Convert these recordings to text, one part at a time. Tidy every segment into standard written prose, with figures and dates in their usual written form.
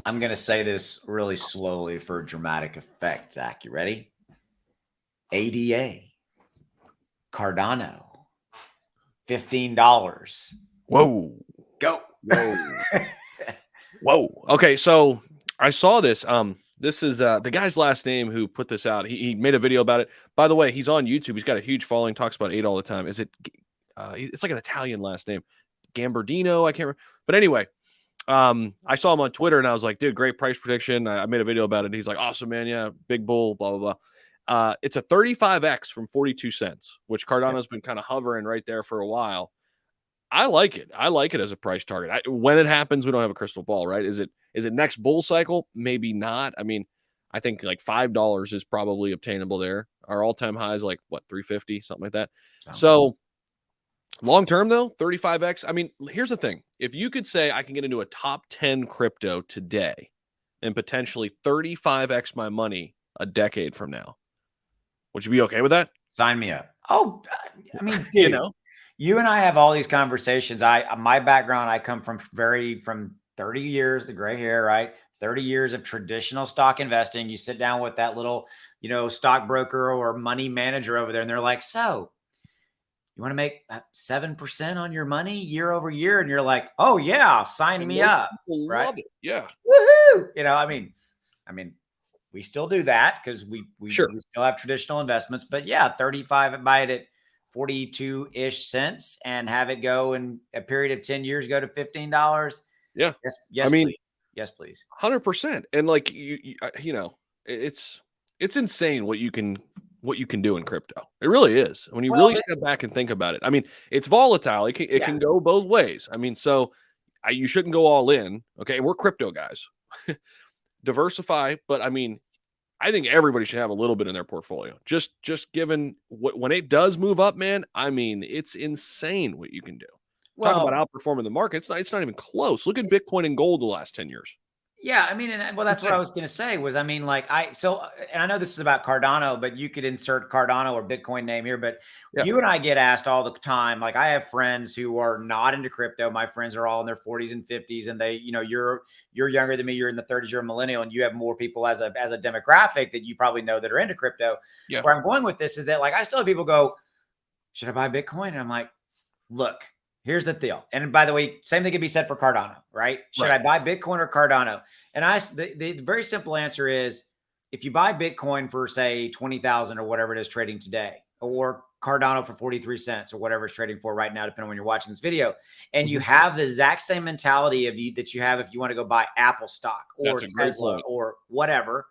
I'm going to say this really slowly for dramatic effect. Zach, you ready? ADA Cardano, $15. Whoa. Go. Whoa. Whoa. Okay, so I saw this. This is the guy's last name who put this out. He made a video about it. By the way, he's on YouTube. He's got a huge following. Talks about ADA all the time. Is it? It's like an Italian last name, Gambardino. I can't remember. But anyway, I saw him on Twitter and I was like, dude, great price prediction. I made a video about it. He's like, awesome, man. Yeah, big bull. Blah blah blah. It's a 35x from 42 cents, which Cardano's been kind of hovering right there for a while. I like it. I like it as a price target. When it happens, we don't have a crystal ball, right? Is it next bull cycle? Maybe not. I mean, I think like $5 is probably obtainable there. Our all-time high is like what, 350, something like that. So long term though, 35x. I mean, here's the thing. If you could say I can get into a top 10 crypto today and potentially 35x my money a decade from now, would you be okay with that? Sign me up. Oh, I mean, dude, you and I have all these conversations. My background, I come from 30 years, the gray hair, right? 30 years of traditional stock investing. You sit down with that little, stockbroker or money manager over there, and they're like, so you want to make 7% on your money year over year? And you're like, oh yeah, sign me up. Right? Love it. Yeah. Woohoo. I mean, we still do that because we still have traditional investments, but yeah, 35, buy it at 42-ish cents and have it go in a period of 10 years, go to $15. Yeah. Yes, I mean, please. Yes, please. 100%. And like, it's insane what you can do in crypto. It really is. When you really step back and think about it. I mean, it's volatile. It can go both ways. I mean, so you shouldn't go all in. Okay. And we're crypto guys. Diversify. But I mean, I think everybody should have a little bit in their portfolio. Just given when it does move up, man, I mean, it's insane what you can do. Talk about outperforming the market. It's not even close. Look at Bitcoin and gold the last 10 years. Yeah, I mean, that's what I was going to say was, I mean, like and I know this is about Cardano, but you could insert Cardano or Bitcoin name here, but you and I get asked all the time. Like I have friends who are not into crypto. My friends are all in their 40s and 50s, and they, you're younger than me. You're in the 30s. You're a millennial, and you have more people as a demographic that you probably know that are into crypto. Yeah. Where I'm going with this is that, like, I still have people go, should I buy Bitcoin? And I'm like, look. Here's the deal. And by the way, same thing can be said for Cardano, right? Should I buy Bitcoin or Cardano? And the very simple answer is, if you buy Bitcoin for say 20,000 or whatever it is trading today, or Cardano for 43 cents or whatever it's trading for right now, depending on when you're watching this video, and you have the exact same mentality that you have if you want to go buy Apple stock or Tesla or whatever,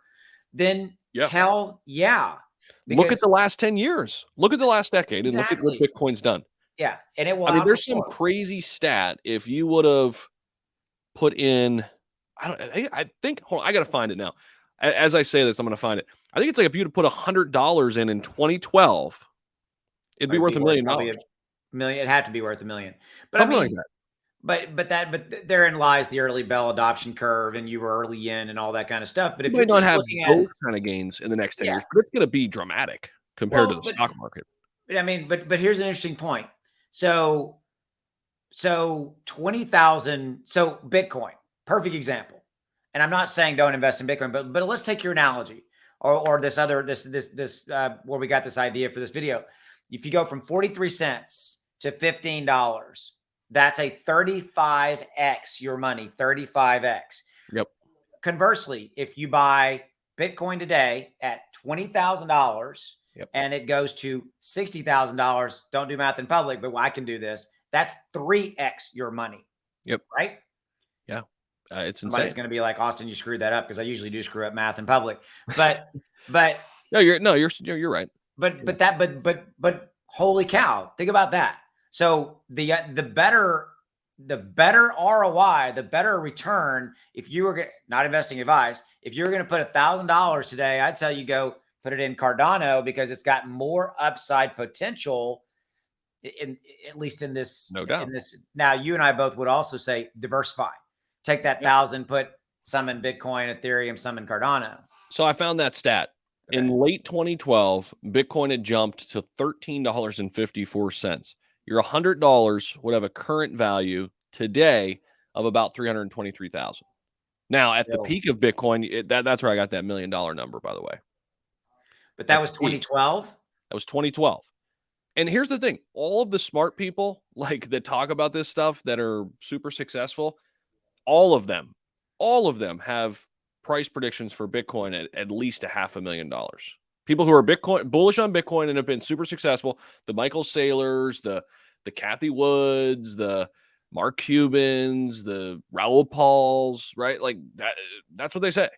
then hell yeah. Look at the last 10 years. Look at the last decade and look at what Bitcoin's done. Yeah. And it will. I mean, there's some crazy stat. If you would have put in, I think, hold on, I got to find it now. As I say this, I'm going to find it. I think it's like if you'd put $100 in 2012, it'd be worth $1 million. It'd have to be worth $1 million. But I mean, but therein lies the early Bell adoption curve, and you were early in and all that kind of stuff. But if you don't have those kind of gains in the next 10 years, but it's going to be dramatic compared to the stock market. I mean, but here's an interesting point. So 20,000. So Bitcoin, perfect example. And I'm not saying don't invest in Bitcoin, but let's take your analogy or this where we got this idea for this video. If you go from 43 cents to $15, that's a 35x your money, 35x. Yep. Conversely, if you buy Bitcoin today at $20,000, and it goes to $60,000. Don't do math in public, but I can do this. That's 3x your money. Yep. Right? Yeah. It's insane. Somebody's going to be like, Austin, you screwed that up, because I usually do screw up math in public. But no, you're right. But holy cow, think about that. So the better ROI, the better return, if you were not investing advice, if you're going to put $1,000 today, I'd tell you go put it in Cardano, because it's got more upside potential at least in this. No doubt. Now, you and I both would also say diversify. Take that 1,000, put some in Bitcoin, Ethereum, some in Cardano. So I found that stat. Okay. In late 2012, Bitcoin had jumped to $13.54. Your $100 would have a current value today of about $323,000. Now, at the Still. peak of Bitcoin, that's where I got that $1 million number, by the way. But that At was the peak. 2012. That was 2012. And here's the thing, all of the smart people like that talk about this stuff that are super successful, all of them have price predictions for Bitcoin at least $500,000. People who are bullish on Bitcoin and have been super successful, the Michael Saylors, the Kathy Woods, the Mark Cubans, the Raoul Pauls, right? Like that's what they say.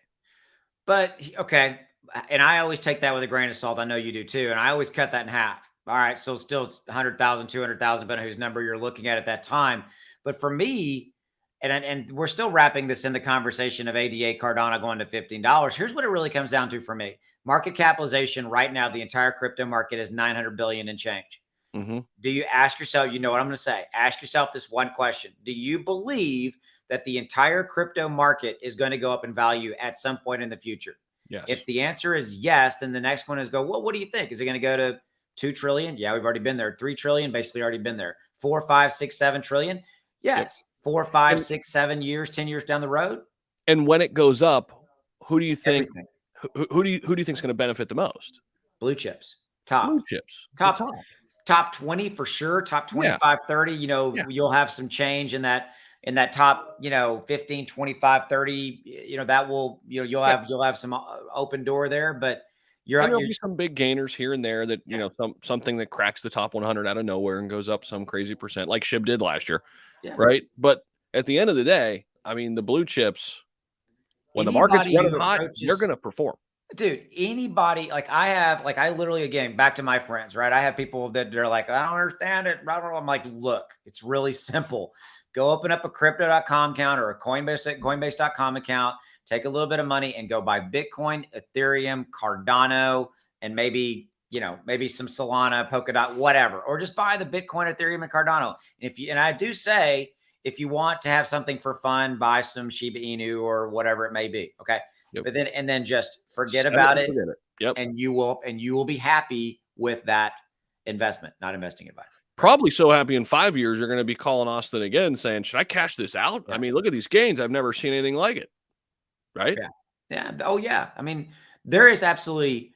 But okay, and I always take that with a grain of salt. I know you do too, and I always cut that in half. All right, so still it's 100,000, 200,000, depending on whose number you're looking at that time. But for me, and we're still wrapping this in the conversation of ADA Cardano going to $15. Here's what it really comes down to for me: market capitalization right now, the entire crypto market is 900 billion and change. Mm-hmm. Do you ask yourself? You know what I'm going to say? Ask yourself this one question: do you believe that the entire crypto market is going to go up in value at some point in the future? Yes. If the answer is yes, then the next one is go, well, what do you think? Is it going to go to 2 trillion? Yeah, we've already been there. 3 trillion, basically already been there. 4, 5, 6, 7 trillion. Yes. Yep. 4, 5, 6, 7 years, 10 years down the road. And when it goes up, who do you think Everything. who do you think is going to benefit the most? Blue chips. Top. Blue chips. Top 20 for sure. Top 25, 30. You know, you'll have some change in that top, 15, 25, 30, that will, you'll have some open door there, but there'll be some big gainers here and there that, something that cracks the top 100 out of nowhere and goes up some crazy percent like SHIB did last year. Yeah. Right. But at the end of the day, I mean, the blue chips, when the market's running hot, they're going to perform. Dude, anybody, I literally, again, back to my friends, right? I have people that are like, I don't understand it. I'm like, look, it's really simple. Go open up a crypto.com account or a coinbase.com account, take a little bit of money and go buy Bitcoin, Ethereum, Cardano, and maybe some Solana, Polkadot, whatever, or just buy the Bitcoin, Ethereum, and Cardano. And I do say, if you want to have something for fun, buy some Shiba Inu or whatever it may be. Okay. Yep. But then just forget about it. Yep. And you will be happy with that investment, not investing in it. Probably so happy in 5 years, you're going to be calling Austin again saying, should I cash this out? Yeah. I mean, look at these gains. I've never seen anything like it. Right. Yeah. Yeah. Oh yeah. I mean, there is absolutely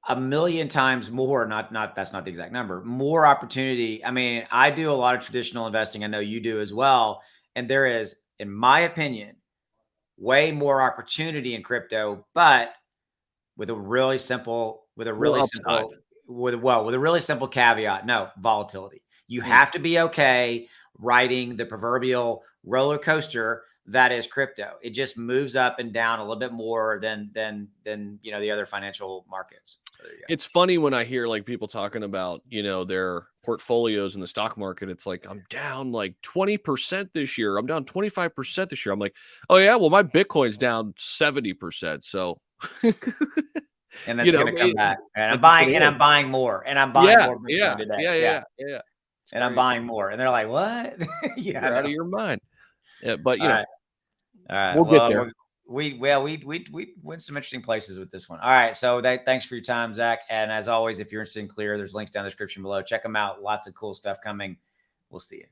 a million times more, that's not the exact number, more opportunity. I mean, I do a lot of traditional investing. I know you do as well. And there is, in my opinion, way more opportunity in crypto, but with a really simple caveat. No, volatility. You have to be okay riding the proverbial roller coaster that is crypto. It just moves up and down a little bit more than the other financial markets. So it's funny when I hear like people talking about, their portfolios in the stock market. It's like, I'm down like 20% this year. I'm down 25% this year. I'm like, oh yeah, well, my Bitcoin's down 70%. So and that's going to come back. And I'm buying more. And I'm buying more Bitcoin today. Yeah. And I'm buying more. And they're like, what? You're out of your mind. Yeah, but All right. We'll get there. We went some interesting places with this one. All right. So thanks for your time, Zach. And as always, if you're interested in Clear, there's links down in the description below. Check them out. Lots of cool stuff coming. We'll see you.